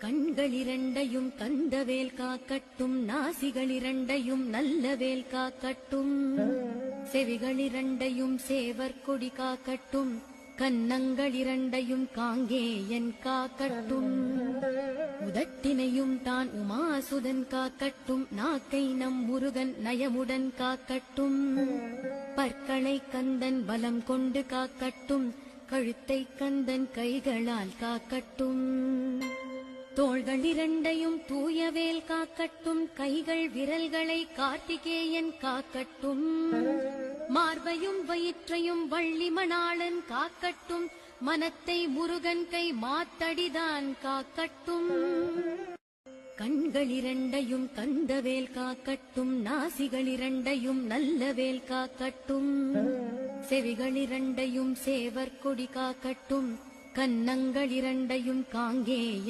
கண்களிரண்டையும் கந்தவேல் காக்கட்டும், நாசிகளிரண்டையும் நல்லவேல் காக்கட்டும், செவிகளிரண்டையும் சேவற்கொடி காக்கட்டும், கன்னங்களிரண்டையும் காங்கேயன் காக்கட்டும், உதட்டினையும் தான் உமாசுதன் காக்கட்டும், நாக்கை நம் முருகன் நயமுடன் காக்கட்டும், பற்களை கந்தன் பலம் கொண்டு காக்கட்டும், கழுத்தை கந்தன் கைகளால் காக்கட்டும், தோள்களிரண்டையும் தூயவேல் காக்கட்டும், கைகள் விரல்களை கார்த்திகேயன் காக்கட்டும், மார்பையும் வயிற்றையும் வள்ளி மணாளன் காக்கட்டும், மனத்தை முருகன் கை மாத்தடிதான் காக்கட்டும், கண்களிரண்டையும் கந்தவேல் காக்கட்டும், நாசிகளிரண்டையும் நல்லவேல் காக்கட்டும், செவிகளிரண்டையும் சேவற்கொடி காக்கட்டும், கன்னங்களிரண்டையும் காங்கேயன்